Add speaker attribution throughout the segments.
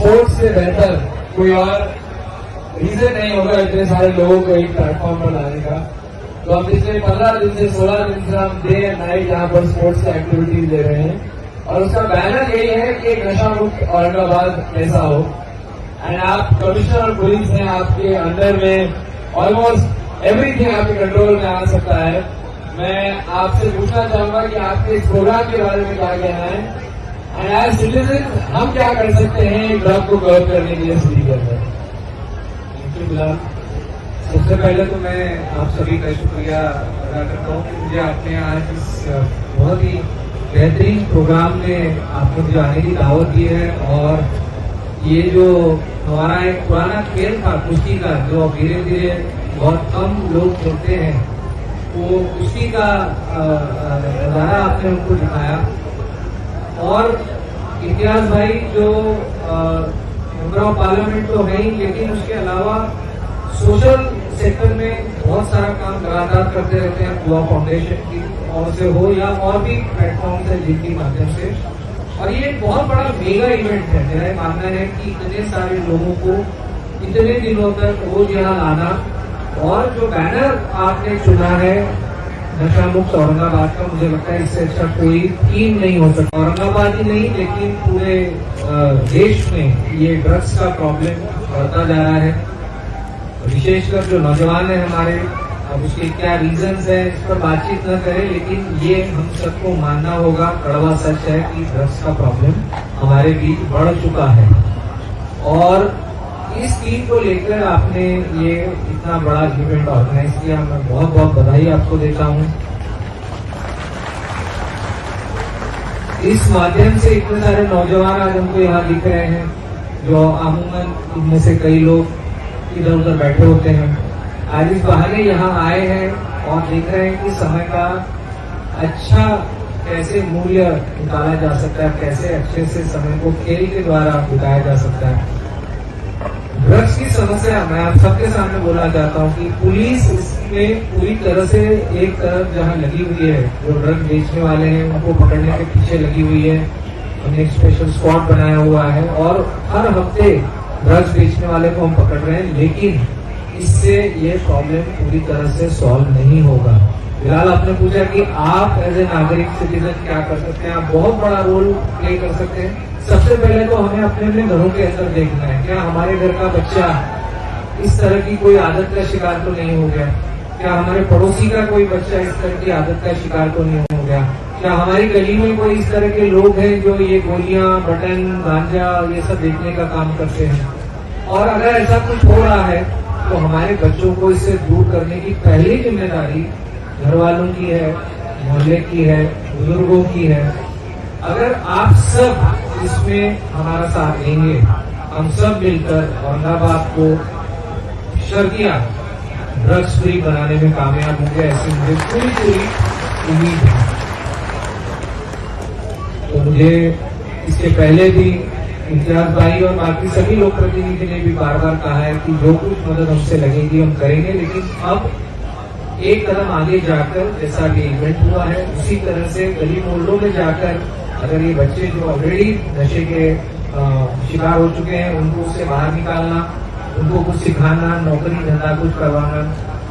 Speaker 1: Sports से बेहतर कोई और रीजन नहीं होगा इतने सारे लोगों को एक प्लेटफॉर्म पर लाने का। तो हम पिछले 15 दिन से 16 दिन से हम डे एंड नाइट यहाँ पर स्पोर्ट्स की एक्टिविटीज दे रहे हैं और उसका बैनर यही है कि एक नशा मुक्त औरंगाबाद कैसा हो। एंड आप कमिश्नर और पुलिस हैं, आपके अंडर में ऑलमोस्ट एवरीथिंग आपके कंट्रोल में आ सकता है। मैं आपसे पूछना चाहूंगा कि आपके इस प्रोग्राम के बारे में क्या कहना है एंड एज सिटीजन हम क्या कर सकते हैं ड्रग को कवर करने के लिए सिटी के अंदर।
Speaker 2: सबसे पहले तो मैं आप सभी का शुक्रिया अदा करता हूँ कि मुझे आपने आज इस बहुत ही बेहतरीन प्रोग्राम में आपको मुझे आने की दावत दी है। और ये जो हमारा एक पुराना खेल था कुश्ती का, जो अब धीरे धीरे बहुत कम लोग खेलते हैं, वो कुश्ती का नजारा आपने उनको दिखाया। और इतिहास भाई जो मेंबर ऑफ पार्लियामेंट तो है ही, लेकिन उसके अलावा सोशल सेक्टर में बहुत सारा काम लगातार करते रहते हैं, दुआ फाउंडेशन की और से हो या और भी प्लेटफॉर्म है जिनके माध्यम से। और ये एक बहुत बड़ा मेगा इवेंट है। मेरा मानना है कि इतने सारे लोगों को इतने दिनों तक रोज यहाँ लाना, और जो बैनर आपने चुना है नशा मुक्त औरंगाबाद का, मुझे लगता है इससे अच्छा कोई थीम नहीं हो सकता। औरंगाबाद ही नहीं लेकिन पूरे देश में ये ड्रग्स का प्रॉब्लम बढ़ता जा रहा है। विशेषकर जो नौजवान है हमारे, अब उसके क्या रीजंस है इस पर बातचीत न करें, लेकिन ये हम सबको मानना होगा, कड़वा सच है कि ड्रग्स का प्रॉब्लम हमारे बीच बढ़ चुका है। और इस टीम को लेकर आपने ये इतना बड़ा इवेंट ऑर्गेनाइज किया, मैं बहुत बहुत बधाई आपको देता हूँ। इस माध्यम से इतने सारे नौजवान आज हमको यहाँ दिख रहे हैं, जो अमूमन इनमें से कई लोग इधर उधर बैठे होते हैं, आज इस बहाने यहाँ आए हैं और देख रहे हैं कि समय का अच्छा कैसे मूल्य निकाला जा सकता है, कैसे अच्छे से समय को खेल के द्वारा बिताया जा सकता है। ड्रग्स की समस्या मैं आप सबके सामने बोलना चाहता हूँ कि पुलिस इसमें पूरी तरह से एक तरफ जहाँ लगी हुई है, जो ड्रग बेचने वाले हैं उनको पकड़ने के पीछे लगी हुई है। हमने एक स्पेशल स्क्वाड बनाया हुआ है और हर हफ्ते ड्रग्स बेचने वाले को हम पकड़ रहे हैं, लेकिन इससे ये प्रॉब्लम पूरी तरह से सॉल्व नहीं होगा। फिलहाल आपने पूछा कि आप एज ए नागरिक सिटीजन क्या कर सकते हैं, आप बहुत बड़ा रोल प्ले कर सकते हैं। सबसे पहले तो हमें अपने अपने घरों के अंदर देखना है, क्या हमारे घर का बच्चा इस तरह की कोई आदत का शिकार तो नहीं हो गया, क्या हमारे पड़ोसी का कोई बच्चा इस तरह की आदत का शिकार तो नहीं हो गया, क्या हमारी गली में कोई इस तरह के लोग हैं जो ये गोलियां, बटन, गांजा ये सब बेचने का काम करते हैं। और अगर ऐसा कुछ हो रहा है तो हमारे बच्चों को इससे दूर करने की पहली जिम्मेदारी घर वालों की है, मोहल्ले की है, बुजुर्गों की है। अगर आप सब इसमें हमारा साथ देंगे, हम सब मिलकर औरंगाबाद को शर्तिया ड्रग्स फ्री बनाने में कामयाब होंगे, ऐसी मुझे पूरी उम्मीद है। तो मुझे इसके पहले भी इम्तियाज भाई और बाकी सभी लोक प्रतिनिधि ने भी बार बार कहा है कि जो कुछ मदद हमसे लगेगी हम करेंगे, लेकिन अब एक कदम आगे जाकर जैसा भी इवेंट हुआ है उसी तरह से गली मोहल्लों में जाकर अगर ये बच्चे जो ऑलरेडी नशे के शिकार हो चुके हैं उनको उससे बाहर निकालना, उनको कुछ सिखाना, नौकरी धंधा कुछ करवाना,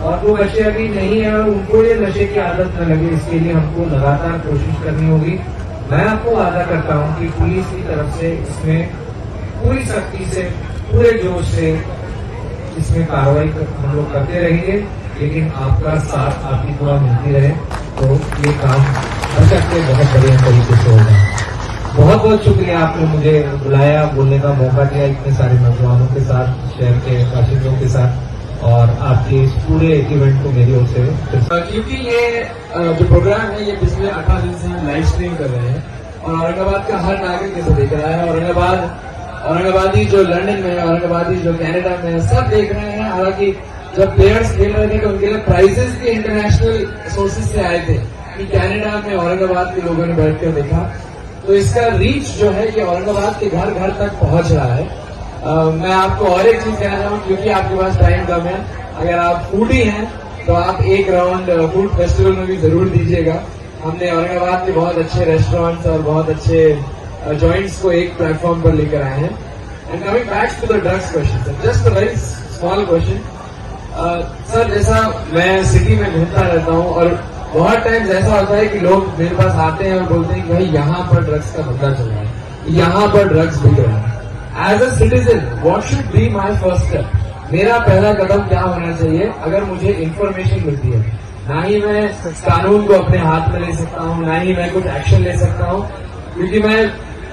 Speaker 2: और जो बच्चे अभी नहीं है उनको ये नशे की आदत न लगे, इसके लिए हमको लगातार कोशिश करनी होगी। मैं आपको वादा करता हूं कि पुलिस की तरफ से इसमें पूरी सख्ती से, पूरे जोश से इसमें कार्रवाई हम लोग करते रहेंगे, लेकिन आपका साथ, आपकी दुआ मिलती रहे तो ये काम कर सकते बहुत बढ़िया तरीके से होगा। बहुत बहुत शुक्रिया, आपने मुझे बुलाया, बोलने का मौका दिया इतने सारे नौजवानों के साथ, शहर के बाशिंदों के साथ, और आपके इस पूरे इवेंट को मेरी ओर से।
Speaker 1: क्योंकि ये जो प्रोग्राम है ये पिछले 18 दिन से हम लाइव स्ट्रीम कर रहे हैं और औरंगाबाद का हर नागरिक इसे देख रहा है। औरंगाबादी जो लंदन में है, औरंगाबादी जो कनाडा में है, सब देख रहे हैं। हालांकि जब प्लेयर्स खेल रहे थे तो उनके लिए प्राइजेस भी इंटरनेशनल सोर्सेज से आए थे कि कनाडा में औरंगाबाद के लोगों ने बैठकर देखा। तो इसका रीच जो है ये औरंगाबाद के घर घर तक पहुंच रहा है। मैं आपको और एक चीज कहना चाहूँ, क्योंकि आपके पास टाइम कम है, अगर आप फूडी हैं तो आप एक राउंड फूड फेस्टिवल में भी जरूर दीजिएगा। हमने औरंगाबाद के बहुत अच्छे रेस्टोरेंट्स और बहुत अच्छे जॉइंट्स को एक प्लेटफॉर्म पर लेकर आए हैं। And coming back to the drugs question, sir, just a very small question. Sir, जैसा मैं सिटी में घूमता रहता हूँ और बहुत टाइम ऐसा होता है कि लोग मेरे पास आते हैं और बोलते हैं कि भाई यहाँ पर ड्रग्स का धंधा चल रहा है, यहाँ पर ड्रग्स बिक रहा है। As a citizen, what should be my first step? मेरा पहला कदम क्या होना चाहिए अगर मुझे इंफॉर्मेशन मिलती है? ना ही मैं कानून को अपने हाथ में ले सकता हूँ, ना ही मैं कुछ एक्शन ले सकता हूँ, क्योंकि मैं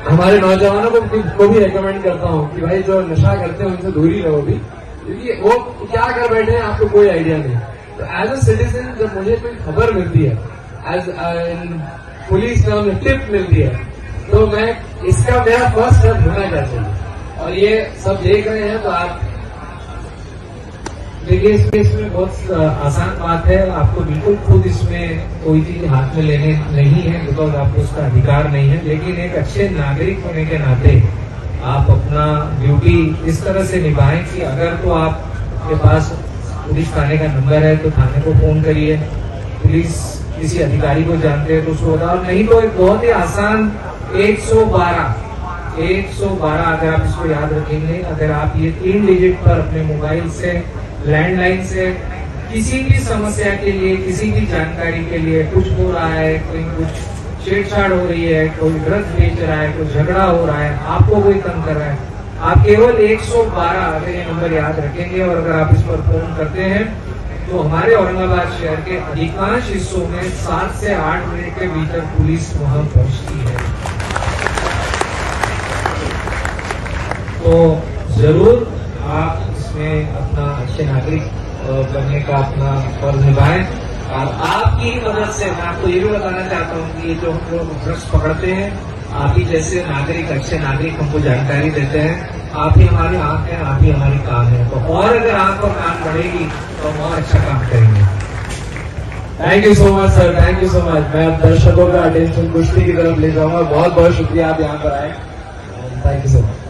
Speaker 1: हमारे नौजवानों को भी रेकमेंड करता हूँ कि भाई जो नशा करते हैं उनसे दूरी रहो भी, क्योंकि वो क्या कर बैठे हैं आपको कोई आइडिया नहीं। तो एज अ सिटीजन जब मुझे कोई खबर मिलती है, एज पुलिस में हमें टिप मिलती है, तो मैं इसका मेरा फर्स्ट स्टेप होना क्या चाहिए? और ये सब देख रहे हैं तो आप
Speaker 2: देखिए, इसमें बहुत आसान बात है। आपको बिल्कुल खुद इसमें कोई चीज हाथ में लेने नहीं है, बिकॉज आपको उसका अधिकार नहीं है। लेकिन एक अच्छे नागरिक होने के नाते आप अपना ड्यूटी इस तरह से निभाएं कि अगर तो आपके पास पुलिस थाने का नंबर है तो थाने को फोन करिए, पुलिस किसी अधिकारी को जानते हैं तो उसको बताओ, नहीं तो एक बहुत ही आसान 112 अगर आप इसको याद रखेंगे, अगर आप ये 3 डिजिट पर अपने मोबाइल से, लैंडलाइन से किसी भी समस्या के लिए, किसी भी जानकारी के लिए, कुछ हो रहा है, कोई कुछ छेड़छाड़ हो रही है, कोई ड्रग्स बेच रहा है, कोई झगड़ा हो रहा है, आपको कोई तंग कर रहा है, आप केवल 112 अगर ये नंबर याद रखेंगे और अगर आप इस पर फोन करते हैं तो हमारे औरंगाबाद शहर के अधिकांश हिस्सों में 7 से 8 मिनट के भीतर पुलिस वहां पहुंचती है। तो जरूर आप इसमें अपना अच्छे नागरिक बनने का अपना फर्ज निभाएं। और आपकी मदद से मैं आपको ये भी बताना चाहता हूँ कि ये जो हम लोग ड्रग्स पकड़ते हैं, आप ही जैसे नागरिक, अच्छे नागरिक हमको जानकारी देते हैं। आप ही हमारी आंख है, आप ही हमारी कान है। तो और अगर आंख और कान बढ़ेगी तो हम और अच्छा काम करेंगे।
Speaker 1: Thank you so much sir, thank you so much. मैं अब दर्शकों का अटेंशन कुश्ती की तरफ ले जाऊंगा। बहुत बहुत शुक्रिया आप यहाँ पर आए। Thank you so much.